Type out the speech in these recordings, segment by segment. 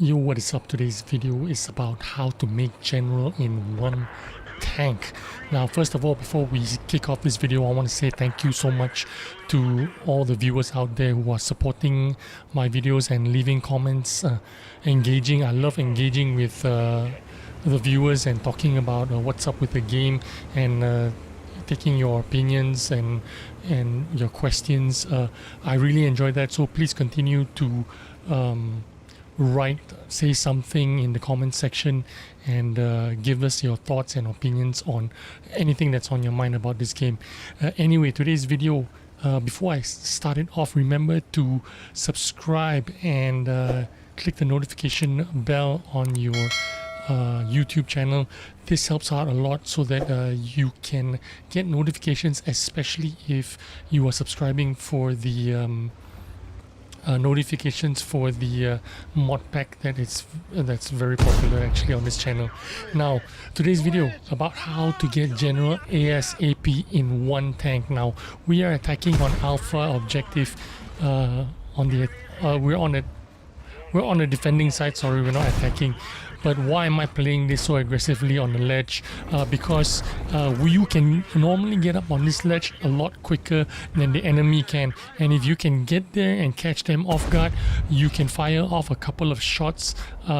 Yo, what is up? Today's video is about how to make general in one tank. Now, first of all, before we kick off this video, I want to say thank you so much to all the viewers out there who are supporting my videos and leaving comments, engaging. I love engaging with the viewers and talking about what's up with the game and taking your opinions and your questions. I really enjoy that, so please continue to say something in the comment section and give us your thoughts and opinions on anything that's on your mind about this game. Anyway, today's video, before I start it off, remember to subscribe and click the notification bell on your YouTube channel. This helps out a lot so that you can get notifications, especially if you are subscribing for the notifications for the mod pack that's very popular actually on this channel. Now, today's video about how to get general ASAP in one tank. Now, we are attacking on Alpha objective. We're on the defending side. Sorry, we're not attacking. But why am I playing this so aggressively on the ledge? Because you can normally get up on this ledge a lot quicker than the enemy can, and if you can get there and catch them off guard, you can fire off a couple of shots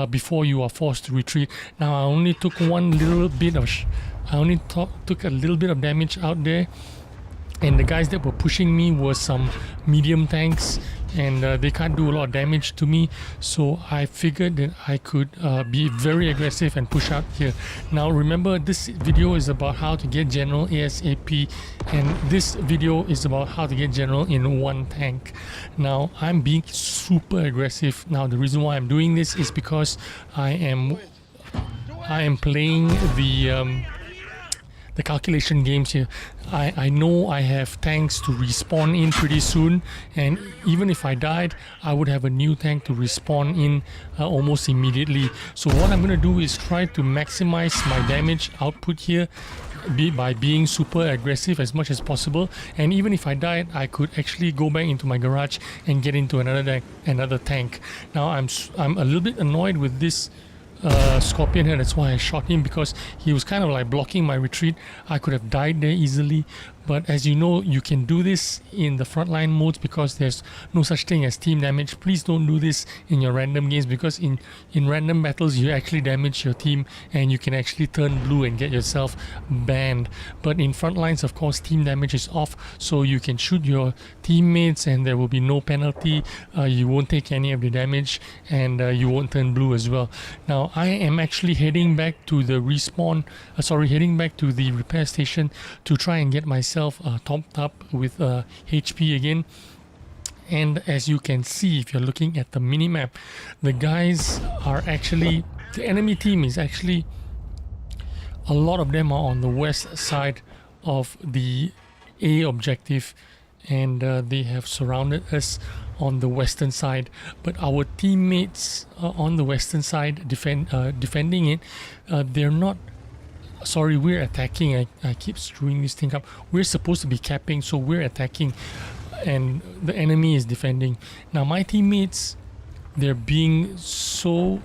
before you are forced to retreat. Now, I only took took a little bit of damage out there, and the guys that were pushing me were some medium tanks, and they can't do a lot of damage to me, so I figured that I could be very aggressive and push out here. Now, remember, this video is about how to get general ASAP, and this video is about how to get general in one tank. Now, I'm being super aggressive. Now, the reason why I'm doing this is because I am playing the calculation games here. I know I have tanks to respawn in pretty soon, and even if I died, I would have a new tank to respawn in almost immediately. So what I'm going to do is try to maximize my damage output here by being super aggressive as much as possible, and even if I died, I could actually go back into my garage and get into another tank. Now, I'm a little bit annoyed with this Scorpion here. That's why I shot him, because he was kind of like blocking my retreat. I could have died there easily, but as you know, you can do this in the frontline modes because there's no such thing as team damage. Please don't do this in your random games, because in random battles you actually damage your team and you can actually turn blue and get yourself banned. But in frontlines, of course, team damage is off, so you can shoot your teammates and there will be no penalty. You won't take any of the damage, and you won't turn blue as well. Now, I am actually heading back to the heading back to the repair station to try and get myself topped up with HP again. And as you can see, if you're looking at the minimap, the enemy team is actually, a lot of them are on the west side of the A objective, and they have surrounded us on the western side. But our teammates on the western side defending it, they're not. Sorry, we're attacking. I keep screwing this thing up. We're supposed to be capping, so we're attacking, and the enemy is defending. Now, my teammates, they're being so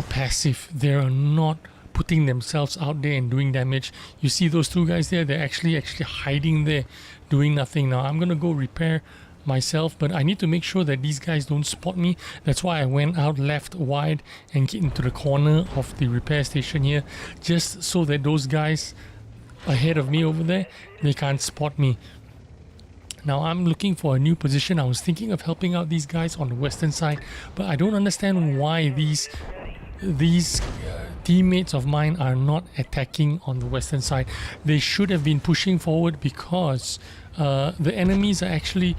passive. They're not putting themselves out there and doing damage. You see those two guys there? They're actually hiding there, doing nothing. Now, I'm gonna go repair myself, but I need to make sure that these guys don't spot me. That's why I went out left wide and get into the corner of the repair station here, just so that those guys ahead of me over there, they can't spot me. Now, I'm looking for a new position. I was thinking of helping out these guys on the western side, but I don't understand why these teammates of mine are not attacking on the western side. They should have been pushing forward, because the enemies are actually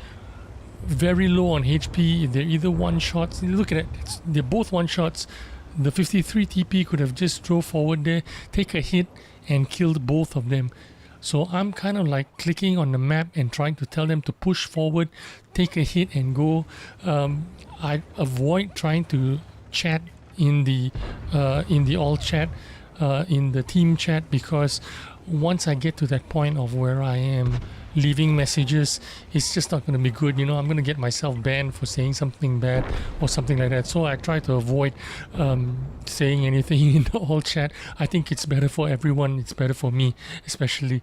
very low on HP. They're either one shots. Look at it, they're both one shots. The 53 TP could have just drove forward there, take a hit, and killed both of them. So I'm kind of like clicking on the map and trying to tell them to push forward, take a hit, and go. I avoid trying to chat in the all chat, in the team chat, because once I get to that point of where I am leaving messages. It's just not going to be good. You know, I'm going to get myself banned for saying something bad or something like that. So I try to avoid saying anything in the whole chat. I think it's better for everyone. It's better for me, especially.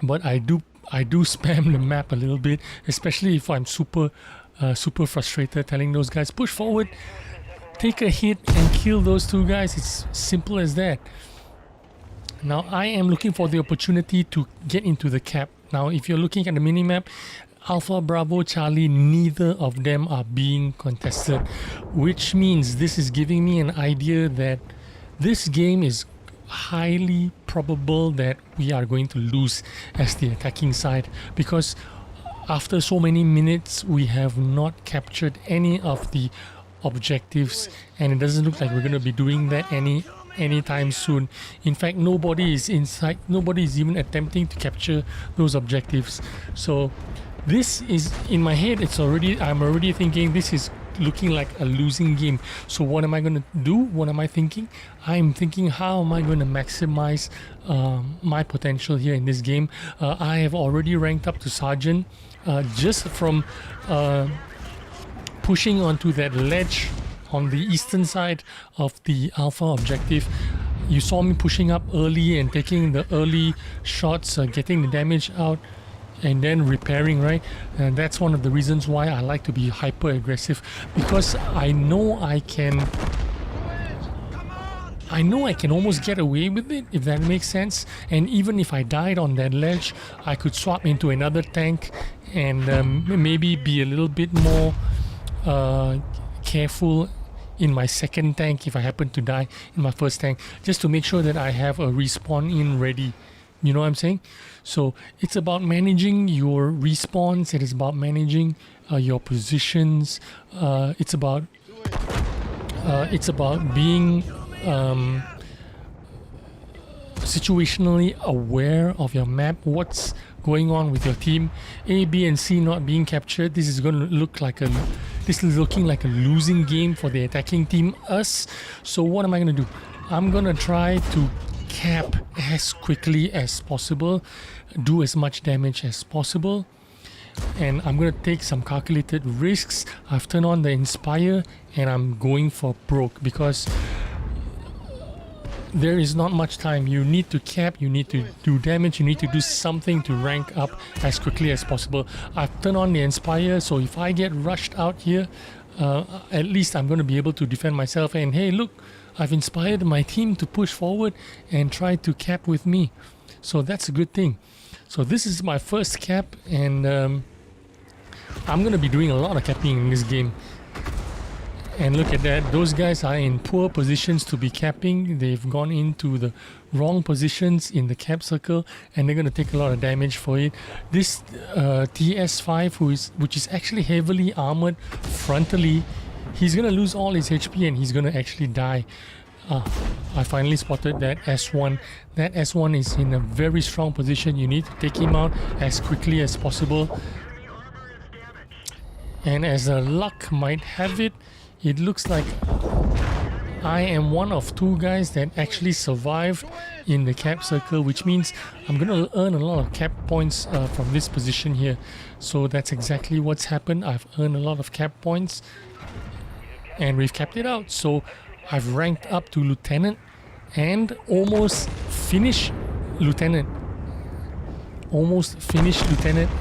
But I do spam the map a little bit, especially if I'm super frustrated, telling those guys, push forward, take a hit and kill those two guys. It's simple as that. Now I am looking for the opportunity to get into the cap. Now if you're looking at the minimap, Alpha, Bravo, Charlie, neither of them are being contested, which means this is giving me an idea that this game is highly probable that we are going to lose as the attacking side, because after so many minutes we have not captured any of the objectives, and it doesn't look like we're going to be doing that anytime soon. In fact, nobody is inside, nobody is even attempting to capture those objectives. So this is, in my head, I'm already thinking this is looking like a losing game. So what am I going to do? What am I thinking? I'm thinking, how am I going to maximize my potential here in this game? I have already ranked up to Sergeant just from pushing onto that ledge on the eastern side of the Alpha objective. You saw me pushing up early and taking the early shots, getting the damage out, and then repairing, right? And that's one of the reasons why I like to be hyper aggressive, because I know I can almost get away with it, if that makes sense. And even if I died on that ledge, I could swap into another tank and maybe be a little bit more careful in my second tank if I happen to die in my first tank, just to make sure that I have a respawn in ready. You know what I'm saying? So it's about managing your respawns. It is about managing your positions. It's about being situationally aware of your map, what's going on with your team. A, B, and C not being captured. This is looking like a losing game for the attacking team, us. So what am I going to do? I'm going to try to cap as quickly as possible, do as much damage as possible, and I'm going to take some calculated risks. I've turned on the Inspire and I'm going for broke, because there is not much time. You need to cap, you need to do damage, you need to do something to rank up as quickly as possible. I've turned on the Inspire, so if I get rushed out here, at least I'm going to be able to defend myself. And hey, look, I've inspired my team to push forward and try to cap with me. So that's a good thing. So this is my first cap, and I'm going to be doing a lot of capping in this game. And look at that, those guys are in poor positions to be capping. They've gone into the wrong positions in the cap circle, and they're going to take a lot of damage for it. This TS5, which is actually heavily armored frontally, he's going to lose all his HP and he's going to actually die. I finally spotted that S1. That S1 is in a very strong position. You need to take him out as quickly as possible. And as the luck might have it, it looks like I am one of two guys that actually survived in the cap circle, which means I'm going to earn a lot of cap points from this position here. So that's exactly what's happened. I've earned a lot of cap points and we've capped it out. So I've ranked up to Lieutenant and almost finished Lieutenant.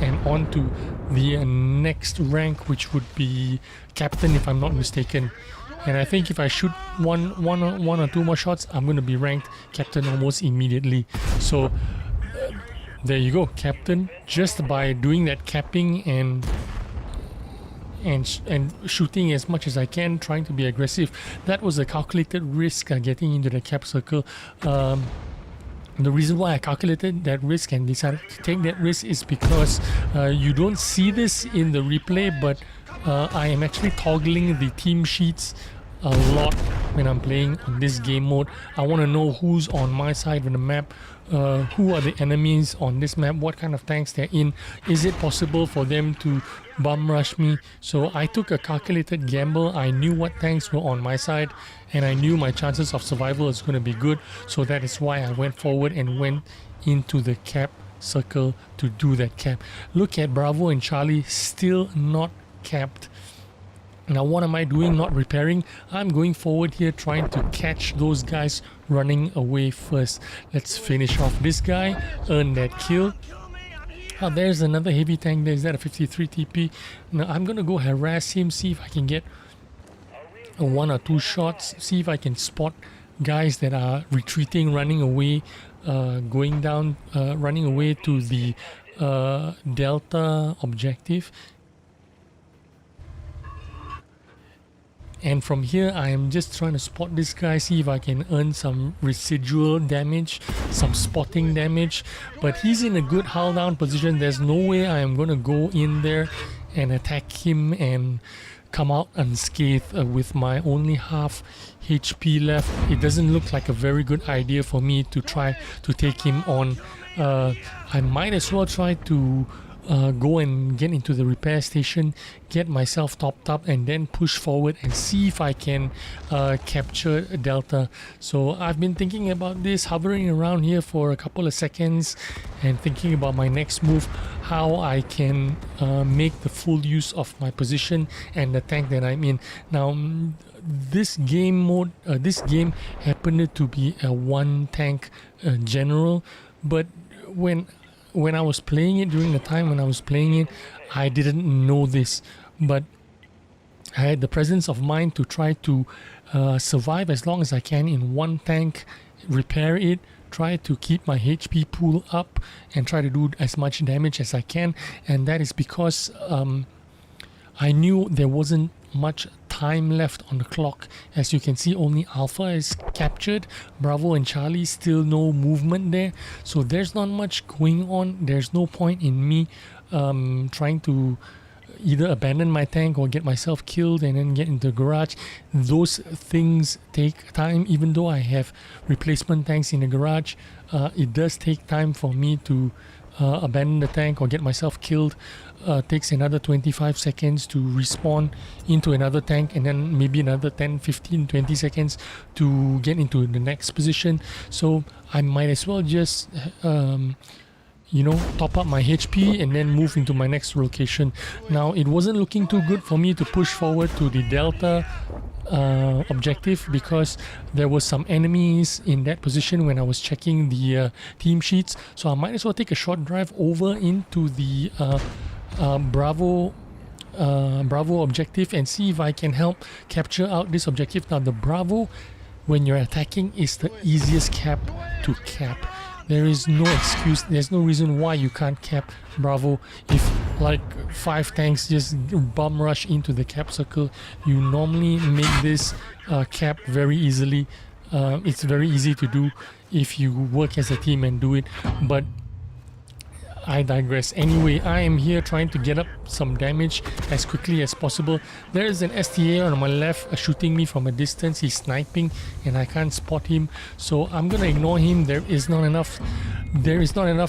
And on to the next rank, which would be Captain, if I'm not mistaken. And I think if I shoot one or two more shots, I'm going to be ranked Captain almost immediately. So there you go, Captain, just by doing that capping and shooting as much as I can, trying to be aggressive. That was a calculated risk getting into the cap circle. The reason why I calculated that risk and decided to take that risk is because you don't see this in the replay, but I am actually toggling the team sheets a lot when I'm playing on this game mode. I want to know who's on my side of the map, who are the enemies on this map, what kind of tanks they're in, is it possible for them to bum rush me. So I took a calculated gamble. I knew what tanks were on my side and I knew my chances of survival is going to be good, so that is why I went forward and went into the cap circle to do that cap. Look at Bravo and Charlie, still not capped. Now what am I doing? Not repairing. I'm going forward here, trying to catch those guys running away first. Let's finish off this guy, earn that kill. Oh, there's another heavy tank there. Is that a 53 TP? Now I'm gonna go harass him, see if I can get one or two shots, see if I can spot guys that are retreating, running away, going down, running away to the Delta objective. And from here, I am just trying to spot this guy, see if I can earn some residual damage, some spotting damage. But he's in a good hull down position. There's no way I am going to go in there and attack him and come out unscathed with my only half HP left. It doesn't look like a very good idea for me to try to take him on. I might as well try to go and get into the repair station, get myself topped up, and then push forward and see if I can capture Delta. So I've been thinking about this, hovering around here for a couple of seconds and thinking about my next move, how I can make the full use of my position and the tank that I'm in. Now this game mode, this game happened to be a one tank general, but when I was playing it, during the time when I was playing it, I didn't know this, but I had the presence of mind to try to survive as long as I can in one tank, repair it, try to keep my HP pool up and try to do as much damage as I can. And that is because I knew there wasn't much time left on the clock. As you can see, only Alpha is captured, Bravo and Charlie still no movement there, so there's not much going on. There's no point in me trying to either abandon my tank or get myself killed and then get into the garage. Those things take time. Even though I have replacement tanks in the garage, it does take time for me to abandon the tank or get myself killed. Takes another 25 seconds to respawn into another tank, and then maybe another 10, 15, 20 seconds to get into the next position. So I might as well just you know, top up my HP and then move into my next location. Now it wasn't looking too good for me to push forward to the Delta objective because there was some enemies in that position when I was checking the team sheets. So I might as well take a short drive over into the Bravo objective and see if I can help capture out this objective. Now the Bravo, when you're attacking, is the easiest cap to cap. There is no excuse, there's no reason why you can't cap Bravo. If like 5 tanks just bum rush into the cap circle, you normally make this cap very easily. It's very easy to do if you work as a team and do it, but I digress. Anyway, I am here trying to get up some damage as quickly as possible. There is an STA on my left shooting me from a distance. He's sniping and I can't spot him, so I'm gonna ignore him. There is not enough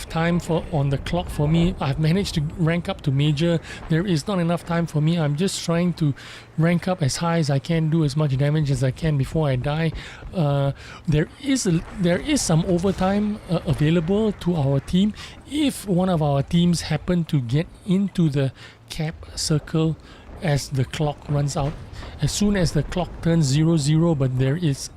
time on the clock for me. I've managed to rank up to major. There is not enough time for me. I'm just trying to rank up as high as I can, do as much damage as I can before I die. There is some overtime available to our team if one of our teams happen to get into the cap circle as the clock runs out. As soon as the clock turns 00, but there is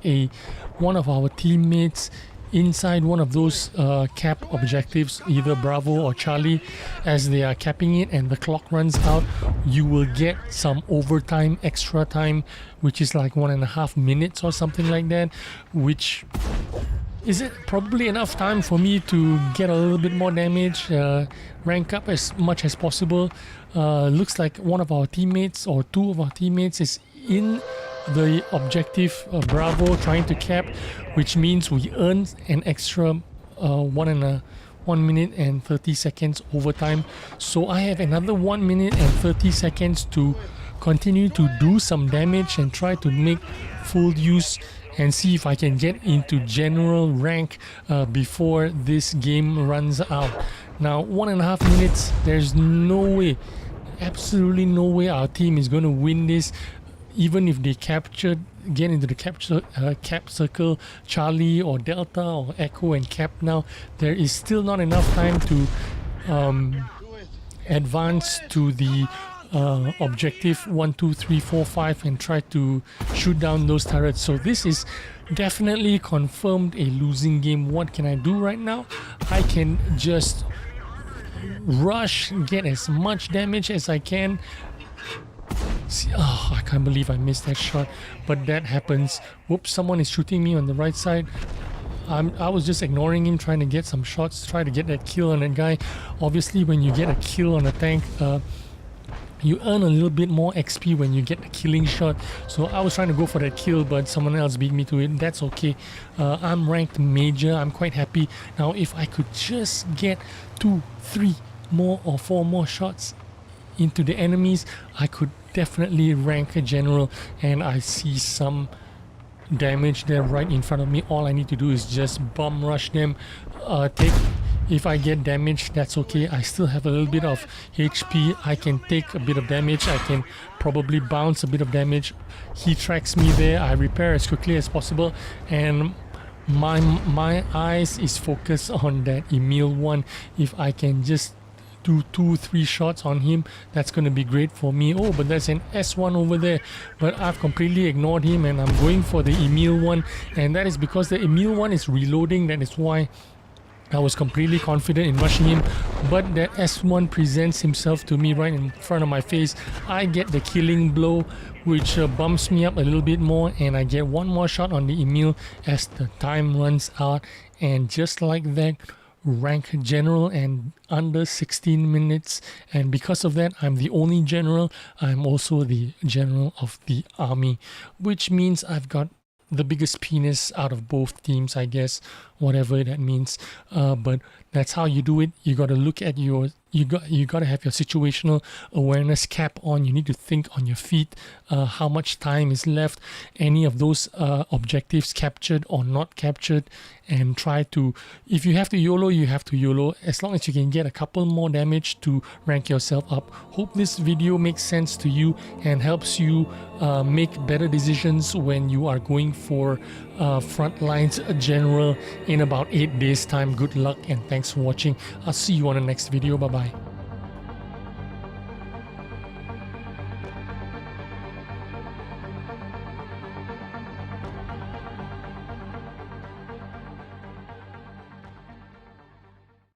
one of our teammates inside one of those cap objectives, either Bravo or Charlie, as they are capping it and the clock runs out, you will get some overtime, extra time, which is like 1.5 minutes or something like that, which is it probably enough time for me to get a little bit more damage, rank up as much as possible. Looks like one of our teammates or two of our teammates is in the objective Bravo trying to cap, which means we earn an extra 1 minute and 30 seconds overtime. So I have another 1 minute and 30 seconds to continue to do some damage and try to make full use and see if I can get into general rank before this game runs out. Now 1.5 minutes, there's no way, absolutely no way our team is going to win this. even if they get into the cap circle, Charlie or Delta or Echo and cap now, there is still not enough time to advance to the objective 1, 2, 3, 4, 5 and try to shoot down those turrets. So this is definitely confirmed a losing game. What can I do right now? I can just rush, get as much damage as I can. See, oh, I can't believe I missed that shot, but that happens. Whoops, someone is shooting me on the right side. I was just ignoring him, trying to get some shots, try to get that kill on that guy. Obviously, when you get a kill on a tank, you earn a little bit more XP when you get the killing shot. So I was trying to go for that kill, but someone else beat me to it. That's okay. I'm ranked major. I'm quite happy. Now, if I could just get 2, 3 more or 4 more shots into the enemies, I could definitely rank a general. And I see some damage there right in front of me. All I need to do is just bomb rush them. If I get damage, that's okay. I still have a little bit of HP. I can take a bit of damage. I can probably bounce a bit of damage. He tracks me there. I repair as quickly as possible, and my eyes is focused on that Emil one. If I can just do 2, 3 shots on him, that's going to be great for me. Oh, but there's an S1 over there, but I've completely ignored him and I'm going for the Emil one, and that is because the Emil one is reloading. That is why I was completely confident in rushing him, but that S1 presents himself to me right in front of my face. I get the killing blow, which bumps me up a little bit more, and I get one more shot on the Emil as the time runs out, and just like that, rank general and under 16 minutes. And because of that, I'm the only general. I'm also the general of the army, which means I've got the biggest penis out of both teams, I guess, whatever that means. But that's how you do it. You got to look at your, you got to have your situational awareness cap on. You need to think on your feet, how much time is left, any of those objectives captured or not captured, and try to, if you have to YOLO, you have to YOLO, as long as you can get a couple more damage to rank yourself up. Hope this video makes sense to you and helps you make better decisions when you are going for Frontlines General in about 8 days time. Good luck and thanks for watching. I'll see you on the next video. Bye bye.